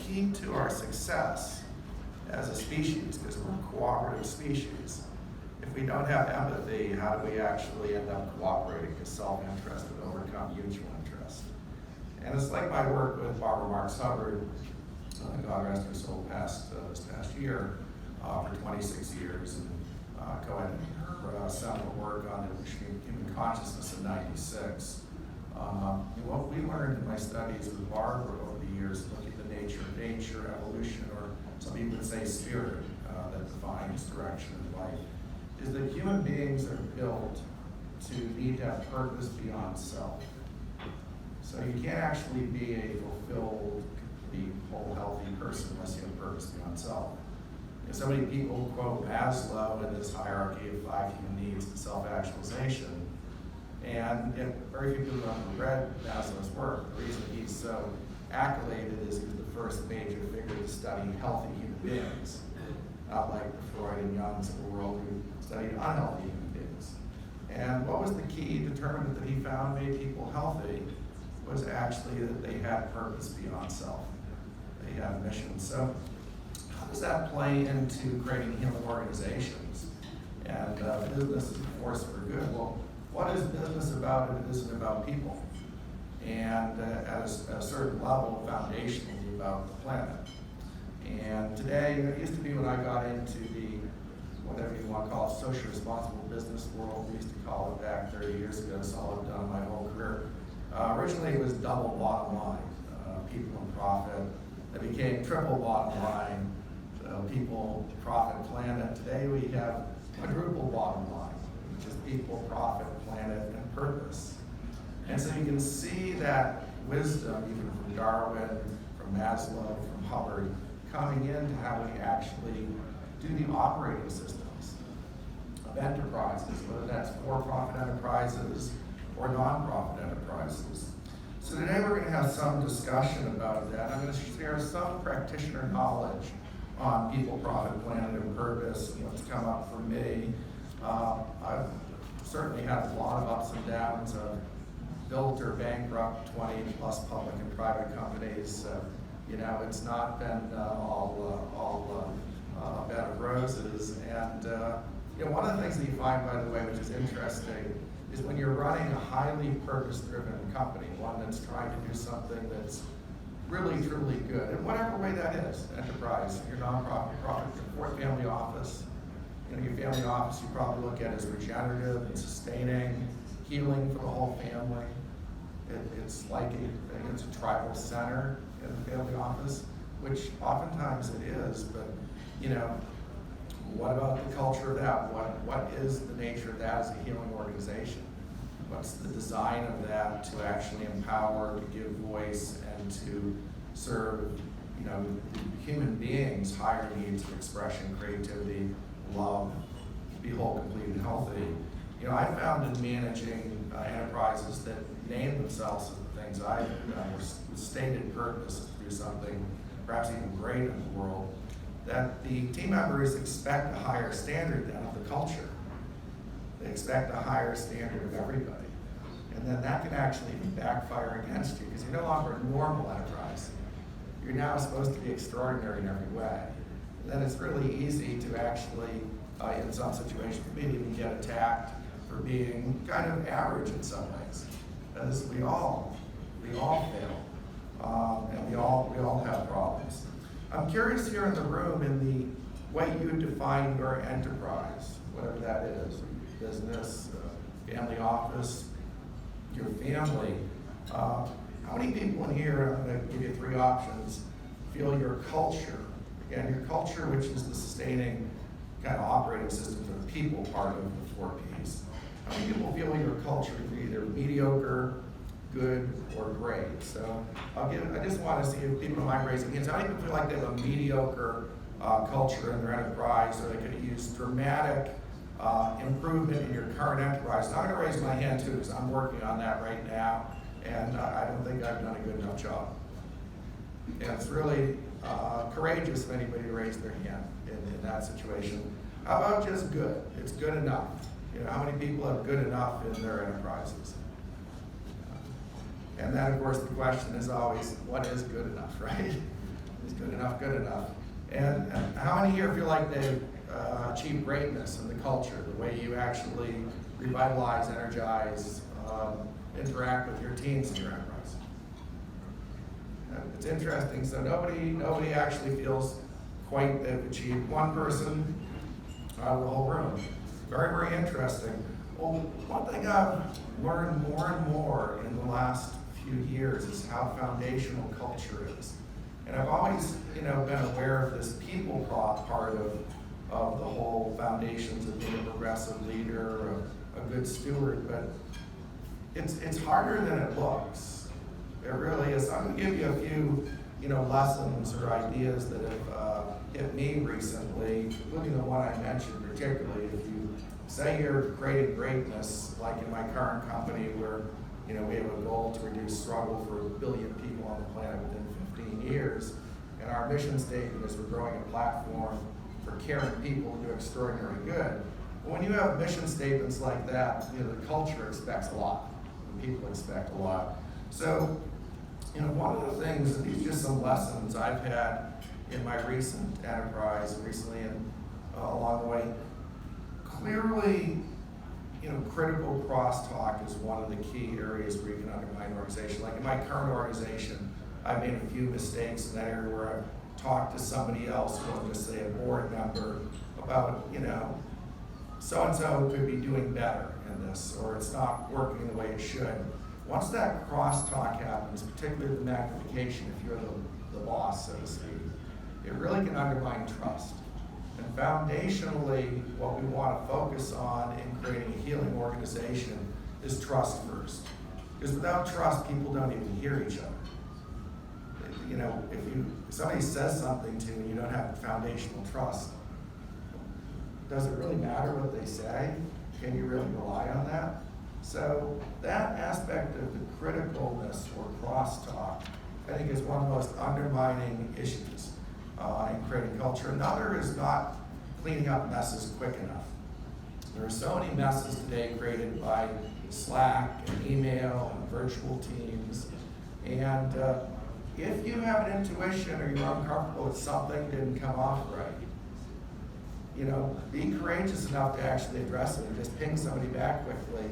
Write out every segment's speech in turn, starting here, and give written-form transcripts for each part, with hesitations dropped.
key to our success as a species, because we're a cooperative species, if we don't have empathy, how do we actually end up cooperating? Because self-interest would overcome mutual interest. And it's like my work with Barbara Marx Hubbard, God rest her soul, this past year, for 26 years, and co-edited her seminal work on human consciousness in '96. What we learned in my studies with Barbara over the years, looking at the nature of nature, evolution, or some people would say spirit, that defines direction in life, is that human beings are built to need to have purpose beyond self. So you can't actually be a fulfilled, complete, whole, healthy person unless you have purpose beyond self. So many people quote Maslow in this hierarchy of 5 human needs and self-actualization. And yet very few people have read Maslow's work. The reason he's so accoladed is he's the first major figure to study healthy human beings, not like the Freud and Jungs of the world who studied unhealthy human beings. And what was the key determinant that he found made people healthy was actually that they had purpose beyond self. They had a mission. So how does that play into creating healing organizations? And business is a force for good. Well, what is business about if it isn't about people? And at a certain level, foundationally about the planet. And today, it used to be when I got into the, whatever you want to call it, social responsible business world, we used to call it back 30 years ago, so all I've done my whole career. Originally, it was double bottom line, people and profit. It became triple bottom line, people, profit, planet. Today, we have quadruple bottom line, which is people, profit, planet, and purpose. And so you can see that wisdom, even from Darwin, from Maslow, from Hubbard, coming into how we actually do the operating systems of enterprises, whether that's for-profit enterprises or non-profit enterprises. So today we're going to have some discussion about that. I'm going to share some practitioner knowledge on people, profit, planet, and purpose, and what's come up for me. I've certainly had a lot of ups and downs. Built or bankrupt 20 plus public and private companies. It's not been all a bed of roses. And one of the things that you find, by the way, which is interesting, is when you're running a highly purpose-driven company, one that's trying to do something that's really, truly good, in whatever way that is, enterprise, your nonprofit, profit, your family office. Your family office you probably look at as regenerative and sustaining, healing for the whole family. It's like it's a tribal center in the family office, which oftentimes it is, but what about the culture of that? What is the nature of that as a healing organization? What's the design of that to actually empower, to give voice, and to serve human beings' higher needs of expression, creativity, love, be whole, complete, and healthy? I found in managing enterprises that name themselves as the things I've done, with stated purpose to do something perhaps even great in the world, that the team members expect a higher standard then of the culture. They expect a higher standard of everybody. And then that can actually backfire against you because you're no longer a normal enterprise. You're now supposed to be extraordinary in every way. And then it's really easy to actually, in some situations, maybe even get attacked for being kind of average in some ways. Because we all fail, and we all have problems. I'm curious here in the room, in the way you define your enterprise, whatever that is, business, family office, your family. How many people in here, I'm going to give you 3 options, feel your culture? Again, your culture, which is the sustaining kind of operating system for the people part of the 4 Ps. How many people feel your culture is either mediocre, good, or great? So I just want to see if people don't mind raising hands. How many people feel like they have a mediocre culture in their enterprise, or they could use dramatic improvement in your current enterprise? And I'm going to raise my hand too, because I'm working on that right now, and I don't think I've done a good enough job. And it's really courageous of anybody to raise their hand in that situation. How about just good? It's good enough. How many people have good enough in their enterprises? And then, of course, the question is always, what is good enough, right? Is good enough good enough? And how many here feel like they've achieved greatness in the culture, the way you actually revitalize, energize, interact with your teams in your enterprise? It's interesting. So nobody actually feels quite they've achieved. One person out of the whole room. Very, very interesting. Well, one thing I've learned more and more in the last few years is how foundational culture is. And I've always, been aware of this people part of the whole foundations of being a progressive leader, a good steward, but it's harder than it looks. It really is. I'm going to give you a few, lessons or ideas that have hit me recently, including the one I mentioned particularly. If you say you're creating greatness, like in my current company where, we have a goal to reduce struggle for 1 billion people on the planet within 15 years, and our mission statement is we're growing a platform for caring people to do extraordinary good. But when you have mission statements like that, the culture expects a lot, and people expect a lot. So, one of the things, and these are just some lessons I've had in my recent enterprise, recently and along the way, clearly, critical crosstalk is one of the key areas where you can undermine an organization. Like in my current organization, I've made a few mistakes in that area where I've talked to somebody else, just say a board member, about, so-and-so could be doing better in this, or it's not working the way it should. Once that crosstalk happens, particularly the magnification, if you're the boss, so to speak, it really can undermine trust. And foundationally, what we want to focus on in creating a healing organization is trust first. Because without trust, people don't even hear each other. If somebody says something to you and you don't have foundational trust, does it really matter what they say? Can you really rely on that? So that aspect of the criticalness or crosstalk, I think, is one of the most undermining issues in creating culture. Another is not cleaning up messes quick enough. There are so many messes today created by Slack and email and virtual teams. And if you have an intuition or you're uncomfortable that something didn't come off right, be courageous enough to actually address it and just ping somebody back quickly,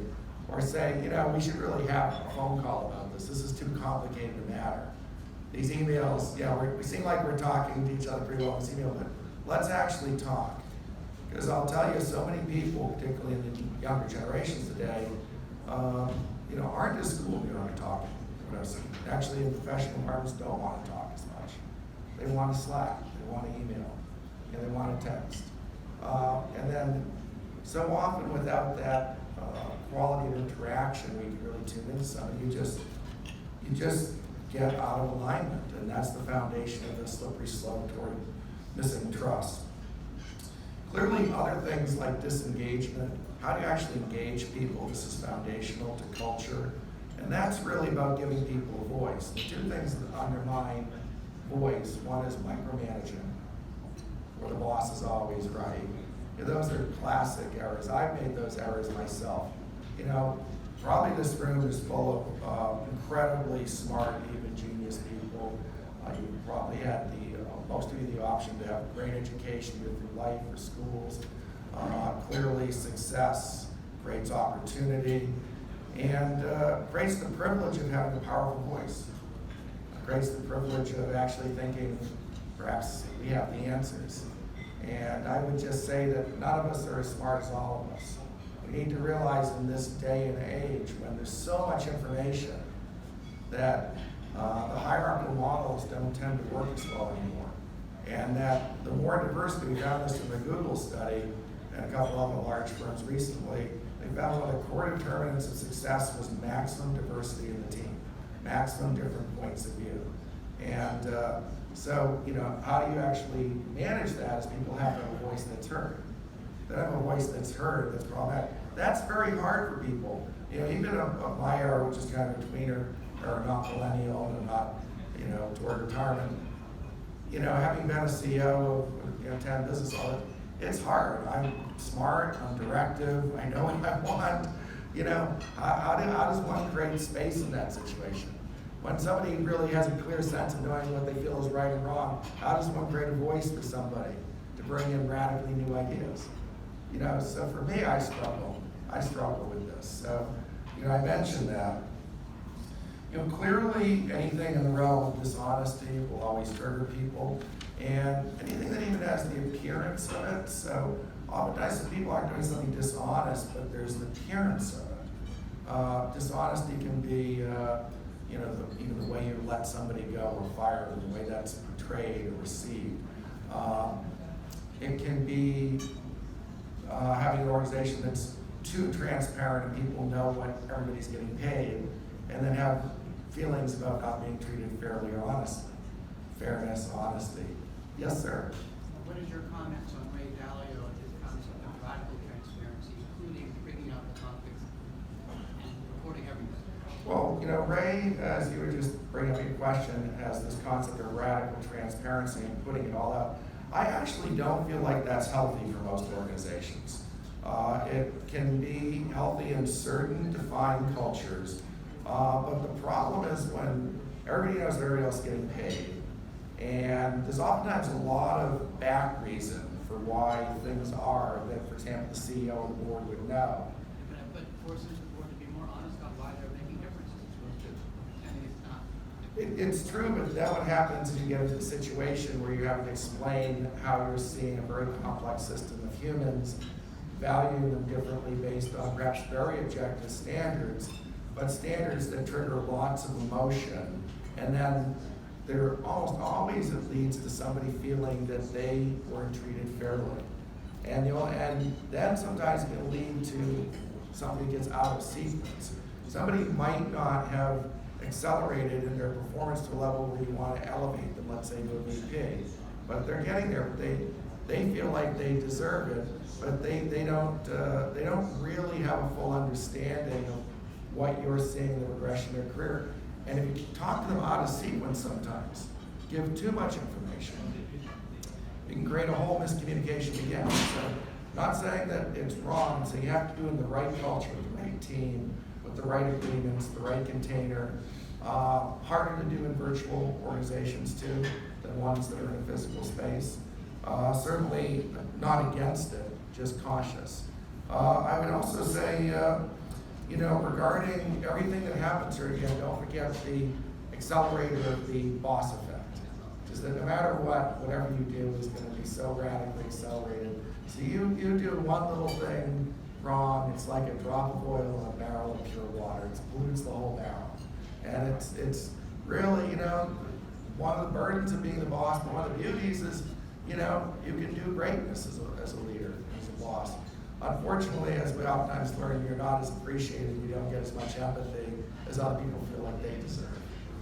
or say, we should really have a phone call about this. This is too complicated to matter. These emails, we seem like we're talking to each other pretty well in this email, but let's actually talk. Because I'll tell you, so many people, particularly in the younger generations today, aren't as cool when you're talking. Actually, in professional environments, don't want to talk as much. They want to Slack, they want to email, and they want to text. And then, so often without that quality of interaction, we can really tune into something. You just get out of alignment, and that's the foundation of the slippery slope toward missing trust. Clearly, other things like disengagement, how do you actually engage people? This is foundational to culture, and that's really about giving people a voice. The two things that undermine voice, one is micromanaging, where the boss is always right. Those are classic errors. I've made those errors myself. Probably this room is full of incredibly smart, even genius people. You probably had most of you the option to have a great education through life or schools. Clearly, success creates opportunity and creates the privilege of having a powerful voice. Creates the privilege of actually thinking perhaps we have the answers. And I would just say that none of us are as smart as all of us. We need to realize in this day and age when there's so much information that the hierarchical models don't tend to work as well anymore. And that the more diversity, we found this in the Google study and a couple of other large firms recently, they found one of the core determinants of success was maximum diversity in the team, maximum different points of view. And so, how do you actually manage that is people have to have a voice that's heard. They have a voice that's heard, that's problematic. That's very hard for people. Even of my era, which is kind of a tweener, or not millennial and not, toward retirement, having been a CEO of 10 business owners, it's hard. I'm smart, I'm directive, I know what I want. How does one create space in that situation? When somebody really has a clear sense of knowing what they feel is right and wrong, how does one create a voice for somebody to bring in radically new ideas? You know, so for me, I struggle with this. So, you know, I mentioned that. You know, clearly anything in the realm of dishonesty will always trigger people, and anything that even has the appearance of it. So oftentimes the people aren't doing something dishonest, but there's the appearance of it. Dishonesty can be, you know, even the way you let somebody go or fire them, the way that's portrayed or received. It can be having an organization that's too transparent and people know what everybody's getting paid, and then have feelings about not being treated fairly or honestly. Fairness, honesty. Yes, sir? What is your comments on Ray Dalio and his concept of radical transparency, including bringing out the topics and reporting everything? Well, you know, Ray, as you were just bringing up your question, has this concept of radical transparency and putting it all out. I actually don't feel like that's healthy for most organizations. It can be healthy in certain defined cultures, but the problem is when everybody knows everybody else is getting paid, and there's oftentimes a lot of back reason for why things are that, for example, the CEO or the board would know. But forces the board to be more honest on why they're making differences as opposed to pretending it's not. It's true, but then what happens is you get into a situation where you have to explain how you're seeing a very complex system of humans, valuing them differently based on perhaps very objective standards, but standards that trigger lots of emotion, and then there almost always it leads to somebody feeling that they weren't treated fairly. And then sometimes it can lead to somebody gets out of sequence. Somebody might not have accelerated in their performance to a level where you want to elevate them, let's say to a VP, but they're getting there. They feel like they deserve it, but they don't really have a full understanding of what you're seeing in the progression of their career. And if you talk to them out of sequence sometimes, give too much information, you can create a whole miscommunication again. So, not saying that it's wrong, so you have to do it in the right culture, with the right team, with the right agreements, the right container. Harder to do in virtual organizations too, than ones that are in a physical space. Certainly not against it, just cautious. I would also say, you know, regarding everything that happens here, again, don't forget the accelerator of the boss effect. Just that no matter what, whatever you do is going to be so radically accelerated. So you do one little thing wrong, it's like a drop of oil in a barrel of pure water. It pollutes the whole barrel. And it's really, you know, one of the burdens of being the boss, but one of the beauties is, you know, you can do greatness as a leader, as a boss. Unfortunately, as we oftentimes learn, you're not as appreciated, you don't get as much empathy as other people feel like they deserve.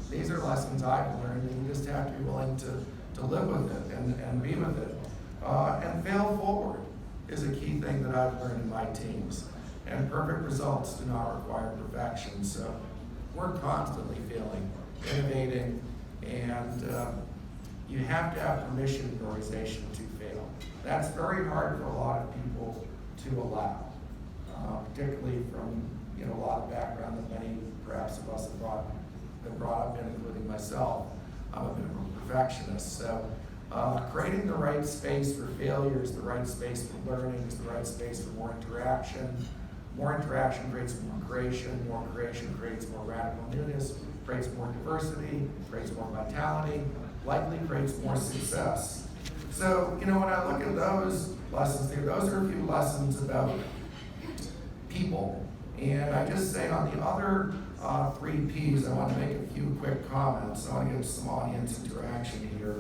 These are lessons I've learned, and you just have to be willing to live with it and be with it. And fail forward is a key thing that I've learned in my teams. And perfect results do not require perfection. So we're constantly failing, innovating, and you have to have permission in your organization to fail. That's very hard for a lot of people to allow, particularly from a lot of background that many perhaps of us have been brought up in, including myself. I'm a bit of a perfectionist, so creating the right space for failures, the right space for learnings, the right space for more interaction. More interaction creates more creation creates more radical newness, creates more diversity, creates more vitality, likely creates more success. So, when I look at those lessons there, those are a few lessons about people. And I just say on the other 3 Ps, I want to make a few quick comments. I want to give some audience interaction here.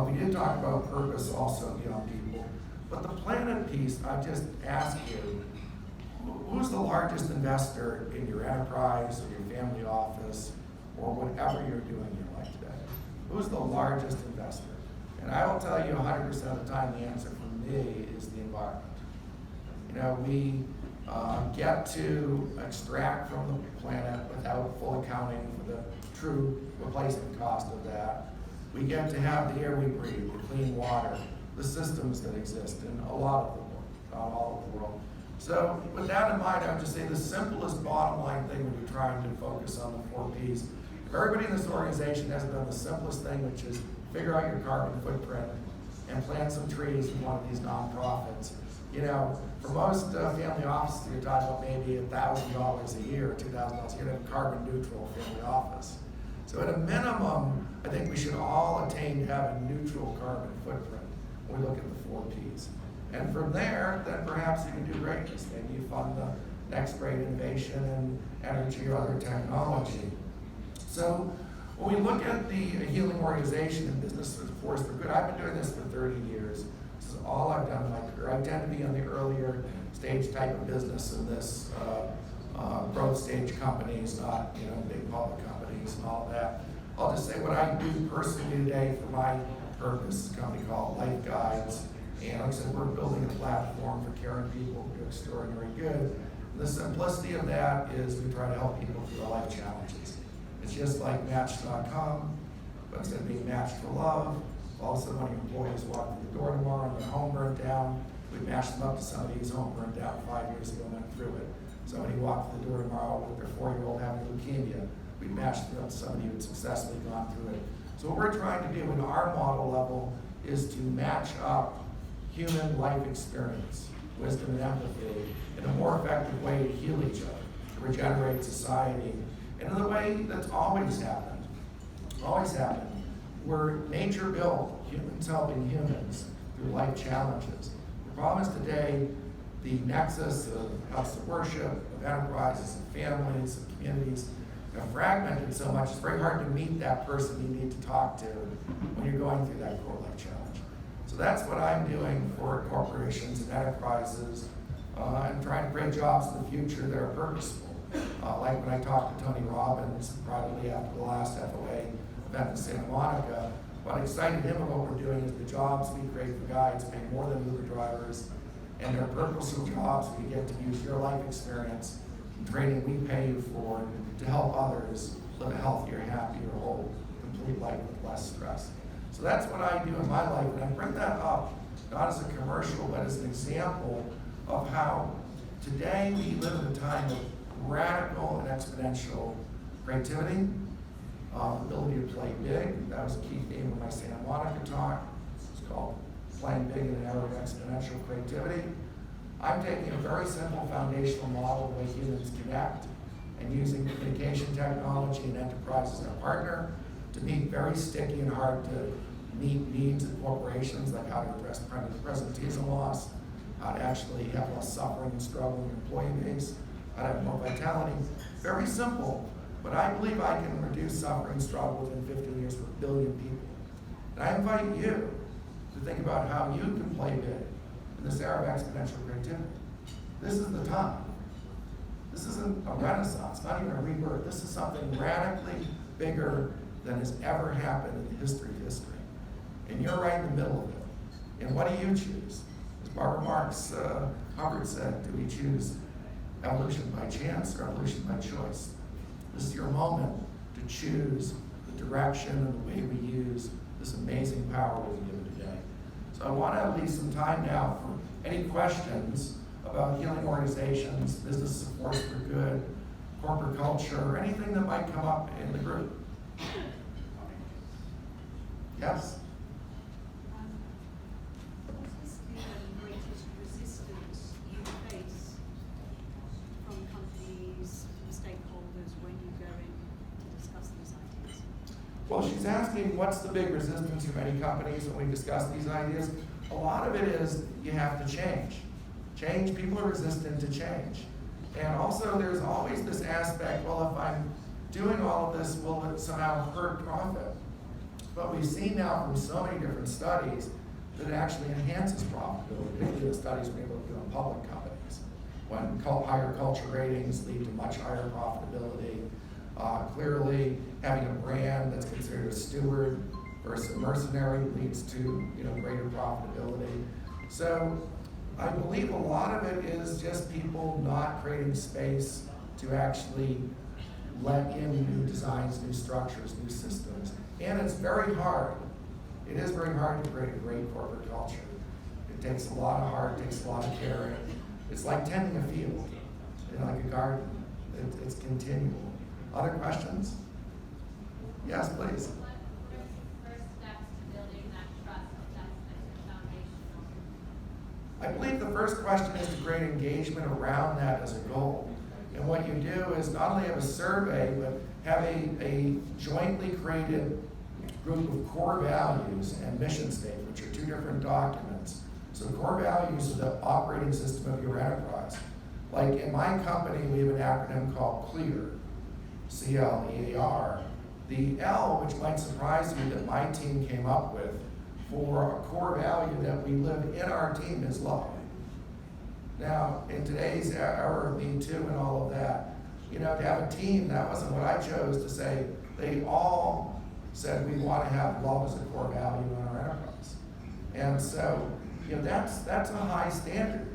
We did talk about purpose also beyond people. But the planet piece, I just ask you, who's the largest investor in your enterprise or your family office or whatever you're doing in your life today? Who's the largest investor? And I will tell you 100% of the time the answer for me is the environment. We get to extract from the planet without full accounting for the true replacement cost of that. We get to have the air we breathe, the clean water, the systems that exist in a lot of the world, not all of the world. So with that in mind, I would just say the simplest bottom line thing when you're trying to focus on the 4 Ps Everybody in this organization has done the simplest thing, which is figure out your carbon footprint and plant some trees in one of these nonprofits. You know, for most family offices, you're talking about maybe $1,000 a year, $2,000. You're gonna have a carbon neutral family office. So at a minimum, I think we should all attain to have a neutral carbon footprint when we look at the 4 Ps. And from there, then perhaps you can do greatness. Maybe you fund the next great innovation in energy or other technology. So when we look at the healing organization and business force for good, I've been doing this for 30 years. This is all I've done in my career. I tend to be in the earlier stage type of business in this growth stage companies, not big public companies and all that. I'll just say what I do personally today for my purpose, a company called Life Guides. And like I said, we're building a platform for caring people who do extraordinary good. The simplicity of that is we try to help people through their life challenges. It's just like Match.com, but instead of being matched for love, all of a sudden when your employees walk through the door tomorrow and their home burned down, we match them up to somebody whose home burned down 5 years ago and went through it. Somebody walked through the door tomorrow with their 4-year-old having leukemia, we matched them up to somebody who had successfully gone through it. So what we're trying to do in our model level is to match up human life experience, wisdom and empathy in a more effective way to heal each other, to regenerate society, and in a way that's always happened. We're nature built, humans helping humans through life challenges. The problem is today, the nexus of house of worship, of enterprises, of families, of communities, are fragmented so much, it's very hard to meet that person you need to talk to when you're going through that core life challenge. So that's what I'm doing for corporations and enterprises, and trying to create jobs in the future that are purposeful. Like when I talked to Tony Robbins privately after the last FOA event in Santa Monica, what excited him about what we're doing is the jobs we create for guides pay more than Uber drivers, and they're purposeful jobs we get to use your life experience and training we pay you for to help others live a healthier, happier, whole, complete life with less stress. So that's what I do in my life, and I bring that up not as a commercial, but as an example of how today we live in a time of radical and exponential creativity, ability to play big. That was a key theme of my Santa Monica talk. It's called Playing Big in an Era of Exponential Creativity. I'm taking a very simple foundational model of the way humans connect and using communication technology and enterprise as our partner to meet very sticky and hard to meet needs of corporations, like how to address presenteeism loss, how to actually have less suffering and struggle in your employee base, how to have more vitality. Very simple, but I believe I can reduce suffering and struggle within 15 years for 1 billion people. And I invite you to think about how you can play big in this era of exponential creativity. This is the time. This isn't a renaissance, not even a rebirth. This is something radically bigger than has ever happened in the history of history. And you're right in the middle of it. And what do you choose? As Barbara Marx Hubbard said, do we choose evolution by chance or evolution by choice? This is your moment to choose the direction and the way we use this amazing power we've given today. So I want to leave some time now for any questions about healing organizations, business force for good, corporate culture, or anything that might come up in the group. Yes? What is the greatest resistance you face from companies, from stakeholders when you go in to discuss these ideas? Well, she's asking what's the big resistance from many companies when we discuss these ideas. A lot of it is you have to change. People are resistant to change. And also there's always this aspect, well, if I'm doing all of this, will it somehow hurt profit? But we've seen now from so many different studies that it actually enhances profitability, particularly the studies we're able to do in public companies. When higher culture ratings lead to much higher profitability, clearly having a brand that's considered a steward versus a mercenary leads to greater profitability. So I believe a lot of it is just people not creating space to actually let in new designs, new structures, new systems. And it's very hard. It is very hard to create a great corporate culture. It takes a lot of heart, it takes a lot of care. It's like tending a field, like a garden. It's continual. Other questions? Yes, please. What are the first steps to building that trust that's foundational? I believe the first question is to create engagement around that as a goal. And what you do is not only have a survey, but have a jointly created group of core values and mission statement, which are two different documents. So core values are the operating system of your enterprise. Like in my company, we have an acronym called CLEAR, C-L-E-A-R. The L, which might surprise you that my team came up with for a core value that we live in our team is love. Now, in today's era of Me Too and all of that, you know, to have a team, that wasn't what I chose to say. They all said we want to have love as a core value in our enterprise. And so, you know, that's a high standard.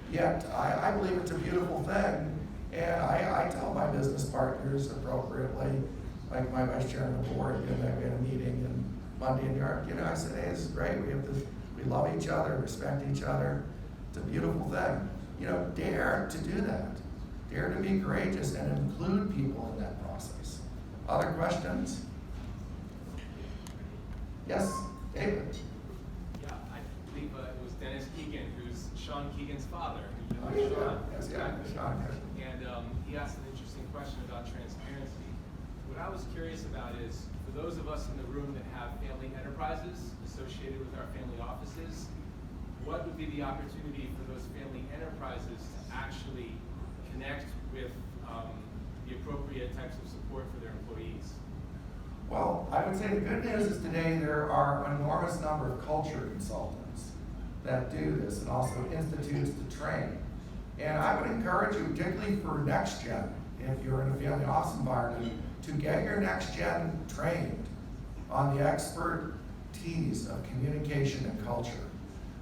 Yet, I believe it's a beautiful thing. And I tell my business partners appropriately, like my vice chairman of the board, we had a meeting in Monday in New York, you know, I said, hey, this is great. We love each other, respect each other. It's a beautiful thing. You know, dare to do that. Dare to be courageous and include people in that process. Other questions? Yes, David? Yeah, I believe it was Dennis Keegan, who's Sean Keegan's father. Oh, yeah. Yes, yeah, Sean. And he asked an interesting question about transparency. What I was curious about is, for those of us in the room that have family enterprises associated with our family offices, what would be the opportunity for those family enterprises to actually connect with the appropriate types of support for their employees? Well, I would say the good news is today there are an enormous number of culture consultants that do this and also institutes to train. And I would encourage you, particularly for next gen, if you're in a family office environment, to get your next gen trained on the expertise of communication and culture,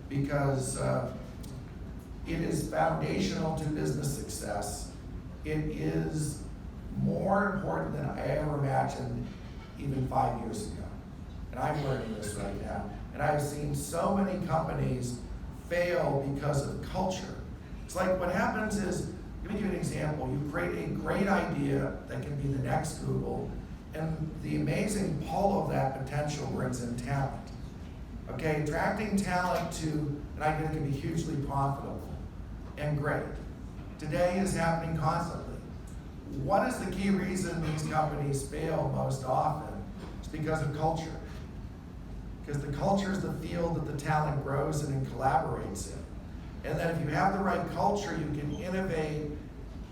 because it is foundational to business success. It is more important than I ever imagined even 5 years ago. And I'm learning this right now. And I've seen so many companies fail because of culture. It's like what happens is, let me give you an example. You create a great idea that can be the next Google, and the amazing pull of that potential brings in talent. Okay, attracting talent to an idea can be hugely profitable and great. Today is happening constantly. What is the key reason these companies fail most often? It's because of culture. Because the culture is the field that the talent grows in and collaborates in. And then if you have the right culture, you can innovate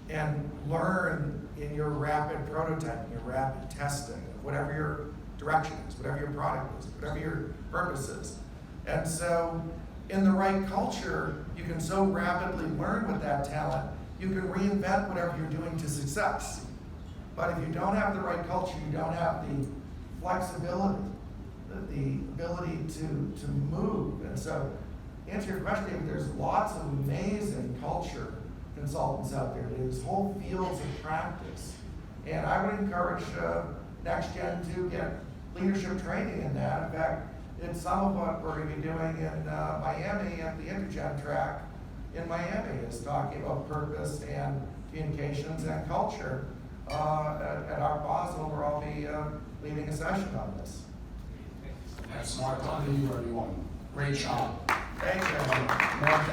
and learn in your rapid prototyping, your rapid testing, whatever your direction is, whatever your product is, whatever your purpose is. And so in the right culture, you can so rapidly learn with that talent, you can reinvent whatever you're doing to success. But if you don't have the right culture, you don't have the flexibility, the ability to move. And so, to answer your question, David, there's lots of amazing culture consultants out there. There's whole fields of practice. And I would encourage next gen to get leadership training in that. In fact, it's some of what we're going to be doing in Miami at the Intergen track in Miami is talking about purpose and communications and culture. At our Basel, where I'll be leading a session on this. That's smart. I'll do you where you want. Great job. Thank you. Mark,